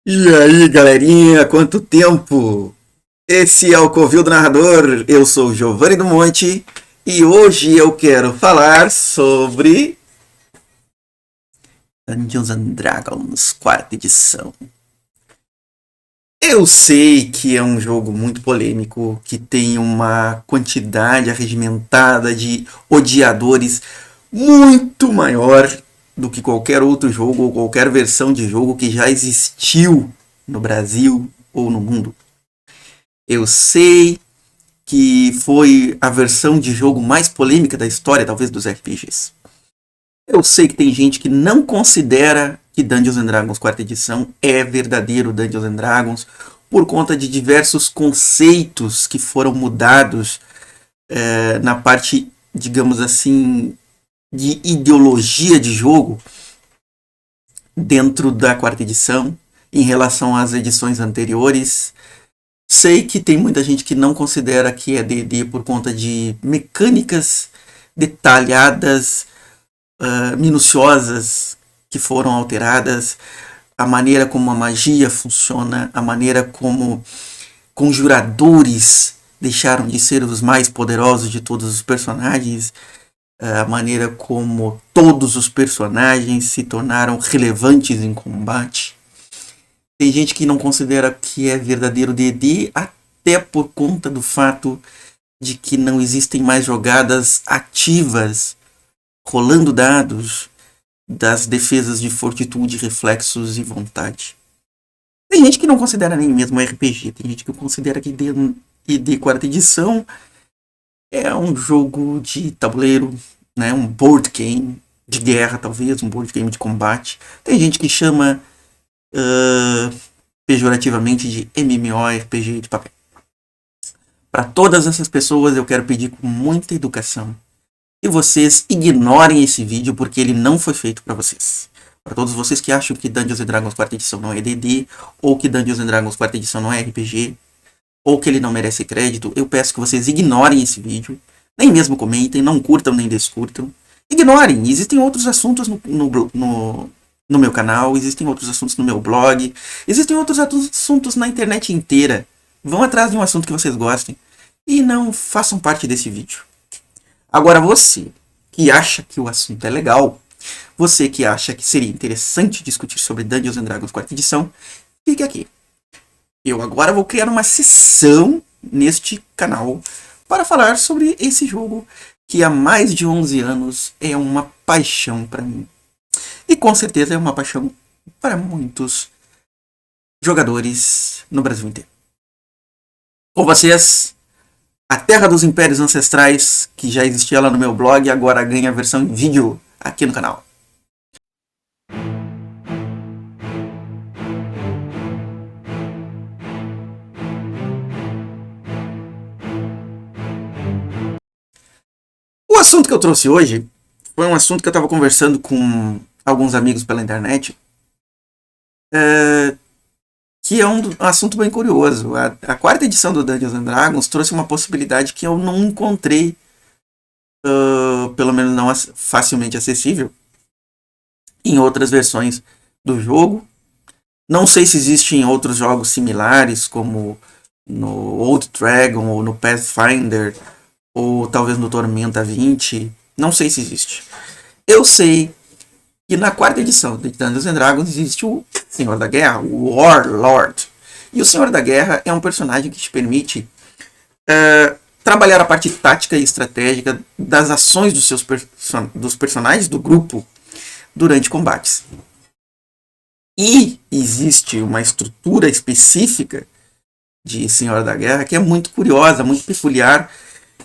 E aí, galerinha, quanto tempo? Esse é o Covil do Narrador, eu sou o Giovanni do Monte e hoje eu quero falar sobre Dungeons and Dragons, quarta edição. Eu sei que é um jogo muito polêmico, que tem uma quantidade arregimentada de odiadores muito maior do que qualquer outro jogo ou qualquer versão de jogo que já existiu no Brasil ou no mundo. Eu sei que foi a versão de jogo mais polêmica da história, talvez, dos RPGs. Eu sei que tem gente que não considera que Dungeons and Dragons quarta edição é verdadeiro Dungeons and Dragons por conta de diversos conceitos que foram mudados na parte, digamos assim, de ideologia de jogo dentro da quarta edição em relação às edições anteriores. Sei que tem muita gente que não considera que é D&D por conta de mecânicas detalhadas, minuciosas, que foram alteradas, a maneira como a magia funciona, a maneira como conjuradores deixaram de ser os mais poderosos de todos os personagens, a maneira como todos os personagens se tornaram relevantes em combate. Tem gente que não considera que é verdadeiro D&D até por conta do fato de que não existem mais jogadas ativas rolando dados das defesas de fortitude, reflexos e vontade. Tem gente que não considera nem mesmo RPG, tem gente que considera que D&D quarta edição é um jogo de tabuleiro, né, um board game de guerra talvez, um board game de combate. Tem gente que chama pejorativamente de MMORPG de papel. Para todas essas pessoas eu quero pedir com muita educação que vocês ignorem esse vídeo porque ele não foi feito para vocês. Para todos vocês que acham que Dungeons and Dragons quarta edição não é D&D, ou que Dungeons and Dragons quarta edição não é RPG, ou que ele não merece crédito, eu peço que vocês ignorem esse vídeo, nem mesmo comentem, não curtam nem descurtam. Ignorem, existem outros assuntos no meu canal, existem outros assuntos no meu blog, existem outros assuntos na internet inteira. Vão atrás de um assunto que vocês gostem e não façam parte desse vídeo. Agora você que acha que o assunto é legal, você que acha que seria interessante discutir sobre Dungeons and Dragons quarta edição, fique aqui. Eu agora vou criar uma sessão neste canal para falar sobre esse jogo que há mais de 11 anos é uma paixão para mim. E com certeza é uma paixão para muitos jogadores no Brasil inteiro. Com vocês, a Terra dos Impérios Ancestrais, que já existia lá no meu blog, agora ganha a versão em vídeo aqui no canal. O assunto que eu trouxe hoje foi um assunto que eu estava conversando com alguns amigos pela internet, que é um assunto bem curioso. A quarta edição do Dungeons and Dragons trouxe uma possibilidade que eu não encontrei, pelo menos não facilmente acessível, em outras versões do jogo. Não sei se existem outros jogos similares, como no Old Dragon ou no Pathfinder, ou talvez no Tormenta 20. Não sei se existe. Eu sei que na quarta edição de Dungeons and Dragons existe o Senhor da Guerra, o Warlord. E o Senhor da Guerra é um personagem que te permite trabalhar a parte tática e estratégica das ações dos personagens do grupo durante combates. E existe uma estrutura específica de Senhor da Guerra que é muito curiosa, muito peculiar,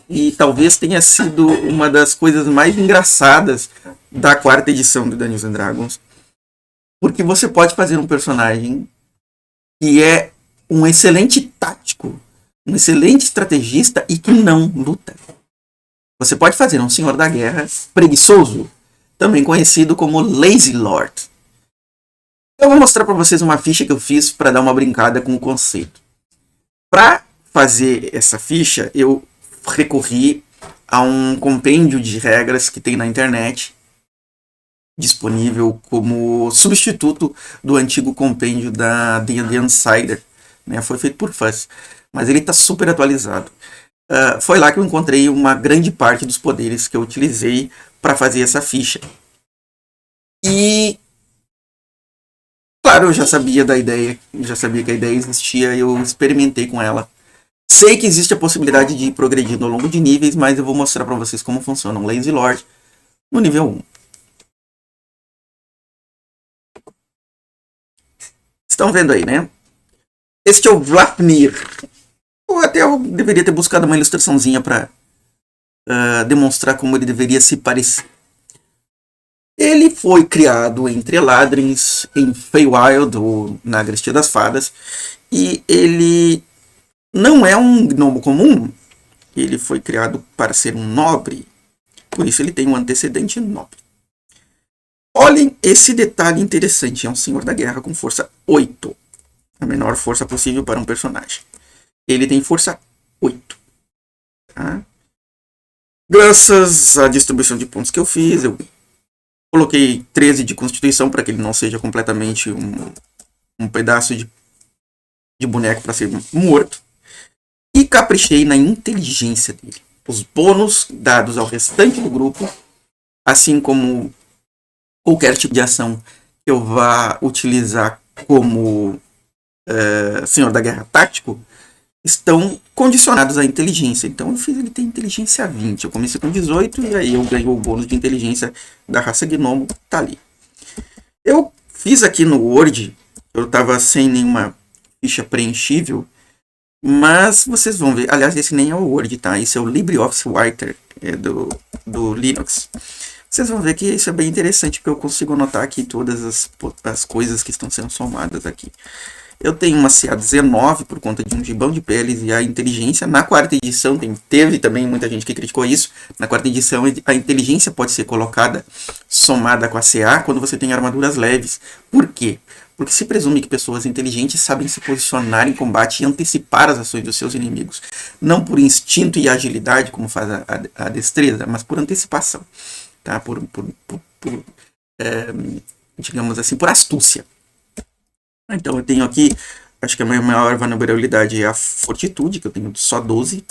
e talvez tenha sido uma das coisas mais engraçadas da quarta edição de Dungeons and Dragons, porque você pode fazer um personagem que é um excelente tático, um excelente estrategista e que não luta. Você pode fazer um Senhor da Guerra preguiçoso, também conhecido como Lazy Lord. Eu vou mostrar para vocês uma ficha que eu fiz para dar uma brincada com o conceito. Para fazer essa ficha, eu recorri a um compêndio de regras que tem na internet disponível como substituto do antigo compêndio da D&D Insider, né? Foi feito por fãs, mas ele está super atualizado. Foi lá que eu encontrei uma grande parte dos poderes que eu utilizei para fazer essa ficha. E claro, eu já sabia da ideia, já sabia que a ideia existia, eu experimentei com ela. Sei que existe a possibilidade de ir progredindo ao longo de níveis, mas eu vou mostrar para vocês como funciona um Lazy Lord no nível 1. Estão vendo aí, né? Este é o Vlapnir. Ou até eu deveria ter buscado uma ilustraçãozinha para demonstrar como ele deveria se parecer. Ele foi criado entre Eladrins, em Feywild, ou na Agrestia das Fadas, e ele não é um gnomo comum. Ele foi criado para ser um nobre, por isso ele tem um antecedente nobre. Olhem esse detalhe interessante, é um senhor da guerra com força 8, a menor força possível para um personagem. Ele tem força 8. Tá? Graças à distribuição de pontos que eu fiz, eu coloquei 13 de constituição para que ele não seja completamente um pedaço de boneco para ser morto. E caprichei na inteligência dele. Os bônus dados ao restante do grupo, assim como qualquer tipo de ação que eu vá utilizar como senhor da guerra tático, estão condicionados à inteligência. Então eu fiz ele ter inteligência 20. Eu comecei com 18 e aí eu ganhei o bônus de inteligência da raça gnomo, tá ali. Eu fiz aqui no Word, eu estava sem nenhuma ficha preenchível, mas vocês vão ver. Aliás, esse nem é o Word, tá? Esse é o LibreOffice Writer do Linux. Vocês vão ver que isso é bem interessante, porque eu consigo anotar aqui todas as coisas que estão sendo somadas aqui. Eu tenho uma CA19 por conta de um gibão de peles e a inteligência. Na quarta edição, teve também muita gente que criticou isso. Na quarta edição, a inteligência pode ser colocada somada com a CA quando você tem armaduras leves. Por quê? Porque se presume que pessoas inteligentes sabem se posicionar em combate e antecipar as ações dos seus inimigos. Não por instinto e agilidade, como faz a destreza, mas por antecipação. Tá? Digamos assim, por astúcia. Então eu tenho aqui, acho que a minha maior vulnerabilidade é a fortitude, que eu tenho só 12.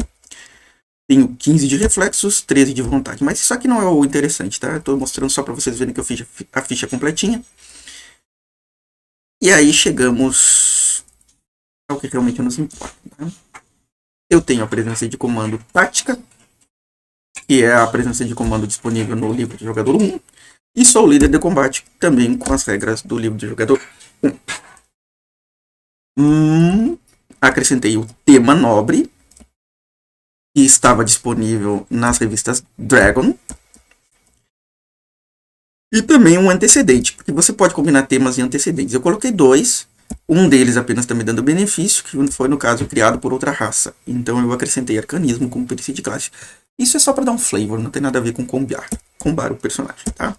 Tenho 15 de reflexos, 13 de vontade. Mas isso aqui não é o interessante, tá? Estou mostrando só para vocês verem que eu fiz a ficha completinha. E aí chegamos ao que realmente nos importa. Tá? Eu tenho a presença de comando tática, que é a presença de comando disponível no livro de jogador 1. E sou líder de combate, também com as regras do livro de jogador 1. Acrescentei o tema nobre, que estava disponível nas revistas Dragon. E também um antecedente, porque você pode combinar temas e antecedentes. Eu coloquei 2, um deles apenas está me dando benefício, que foi no caso criado por outra raça. Então eu acrescentei arcanismo como perícia de classe. Isso é só para dar um flavor, não tem nada a ver com combar o personagem, tá?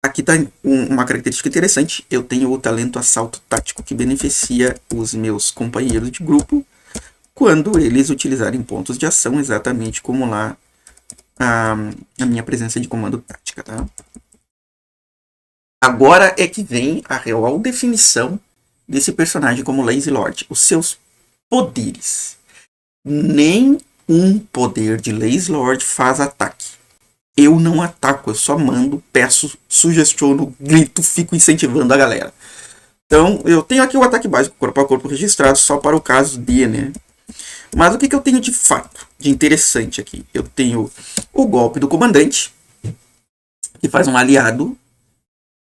Aqui está uma característica interessante. Eu tenho o talento assalto tático, que beneficia os meus companheiros de grupo quando eles utilizarem pontos de ação, exatamente como lá a minha presença de comando tática. Tá? Agora é que vem a real definição desse personagem como Lazy Lord. Os seus poderes. Nem um poder de Lazy Lord faz ataque. Eu não ataco, eu só mando, peço, sugestiono, grito, fico incentivando a galera. Então, eu tenho aqui o ataque básico corpo a corpo registrado só para o caso de, né? Mas o que eu tenho de fato, de interessante aqui? Eu tenho o golpe do comandante, que faz um aliado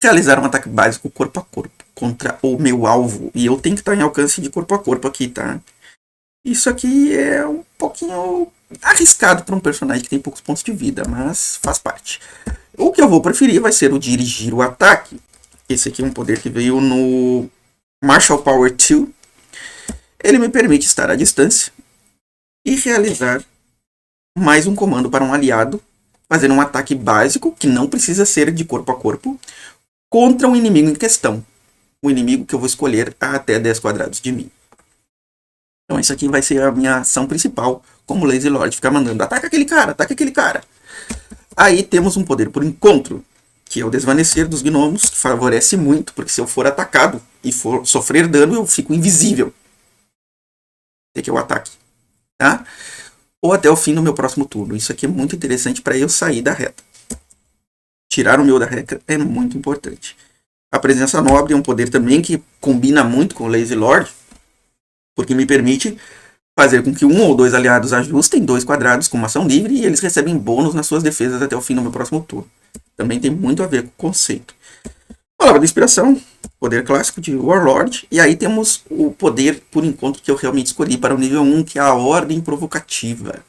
realizar um ataque básico corpo a corpo contra o meu alvo. E eu tenho que estar em alcance de corpo a corpo aqui, tá? Isso aqui é um pouquinho arriscado para um personagem que tem poucos pontos de vida, mas faz parte. O que eu vou preferir vai ser o dirigir o ataque. Esse aqui é um poder que veio no Martial Power 2. Ele me permite estar à distância e realizar mais um comando para um aliado, fazendo um ataque básico, que não precisa ser de corpo a corpo, contra um inimigo em questão. O inimigo que eu vou escolher a até 10 quadrados de mim. Então isso aqui vai ser a minha ação principal como Lazy Lord, ficar mandando ataca aquele cara, ataca aquele cara. Aí temos um poder por encontro, que é o desvanecer dos gnomos, que favorece muito, porque se eu for atacado e for sofrer dano, eu fico invisível. Esse aqui é o ataque. Tá? Ou até o fim do meu próximo turno. Isso aqui é muito interessante para eu sair da reta. Tirar o meu da reta é muito importante. A presença nobre é um poder também que combina muito com o Lazy Lord, porque me permite fazer com que um ou dois aliados ajustem 2 quadrados com uma ação livre e eles recebem bônus nas suas defesas até o fim do meu próximo turno. Também tem muito a ver com o conceito. Palavra de inspiração, poder clássico de Warlord. E aí temos o poder por encontro que eu realmente escolhi para o nível 1, que é a Ordem Provocativa.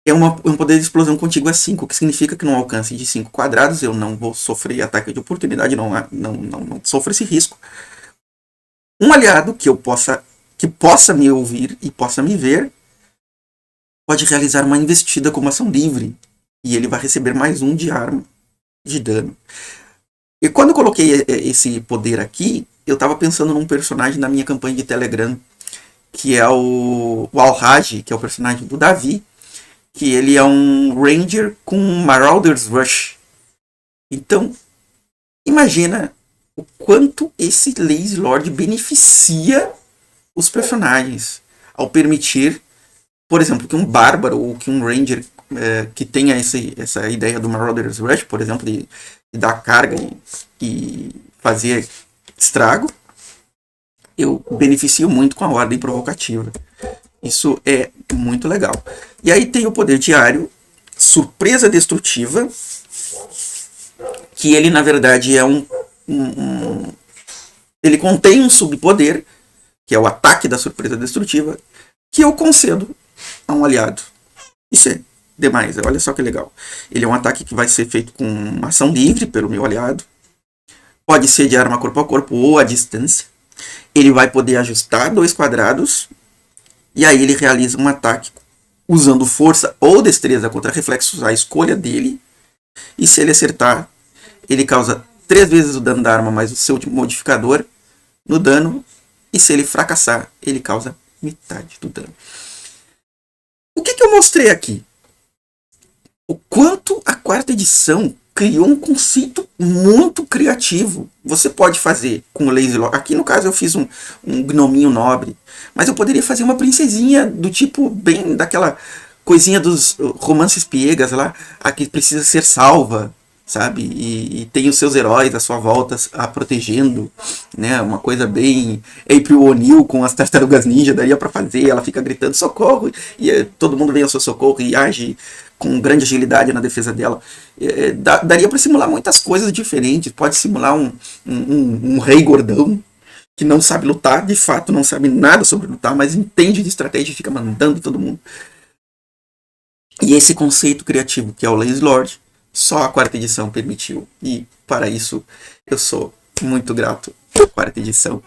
É um poder de explosão contígua 5, que significa que no alcance de 5 quadrados eu não vou sofrer ataque de oportunidade, não sofro esse risco. Um aliado que possa me ouvir e possa me ver pode realizar uma investida com uma ação livre. E ele vai receber mais 1 de arma de dano. E quando eu coloquei esse poder aqui, eu estava pensando num personagem da minha campanha de Telegram, que é o Al-Haj, que é o personagem do Davi, que ele é um Ranger com Marauder's Rush. Então, imagina o quanto esse Lazy Lord beneficia os personagens ao permitir, por exemplo, que um bárbaro ou que um Ranger que tenha essa ideia do Marauder's Rush, por exemplo, de dar carga e fazer estrago, eu beneficio muito com a ordem provocativa. Isso é muito legal. E aí tem o poder diário, surpresa destrutiva, que ele na verdade é ele contém um subpoder, que é o ataque da surpresa destrutiva, que eu concedo a um aliado. Isso é demais, olha só que legal. Ele é um ataque que vai ser feito com uma ação livre pelo meu aliado. Pode ser de arma corpo a corpo ou à distância. Ele vai poder ajustar 2 quadrados. E aí ele realiza um ataque usando força ou destreza contra reflexos, a escolha dele. E se ele acertar, ele causa 3 vezes o dano da arma mais o seu modificador no dano. E se ele fracassar, ele causa metade do dano. O que eu mostrei aqui? O quanto a 4ª edição criou um conceito muito criativo. Você pode fazer com o Lazy Lord. Aqui no caso eu fiz um gnominho nobre. Mas eu poderia fazer uma princesinha do tipo bem daquela coisinha dos romances piegas lá. A que precisa ser salva, sabe? E tem os seus heróis à sua volta a protegendo, né? Uma coisa bem April O'Neil com as tartarugas ninja, daria para fazer. Ela fica gritando socorro e todo mundo vem ao seu socorro e age com grande agilidade na defesa dela. Daria para simular muitas coisas diferentes. Pode simular um rei gordão que não sabe lutar, de fato não sabe nada sobre lutar, mas entende de estratégia e fica mandando todo mundo. E esse conceito criativo que é o Lazy Lord, só a 4ª edição permitiu. E para isso eu sou muito grato à 4ª edição.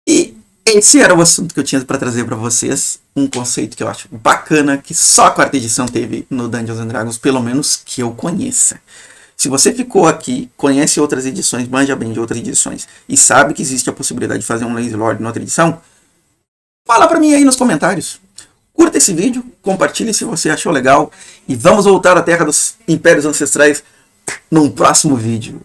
E esse era o assunto que eu tinha para trazer para vocês. Um conceito que eu acho bacana, que só a 4ª edição teve no Dungeons and Dragons, pelo menos que eu conheça. Se você ficou aqui, conhece outras edições, manja bem de outras edições, e sabe que existe a possibilidade de fazer um Lazy Lord em outra edição, fala para mim aí nos comentários. Curta esse vídeo, compartilhe se você achou legal, e vamos voltar à Terra dos Impérios Ancestrais num próximo vídeo.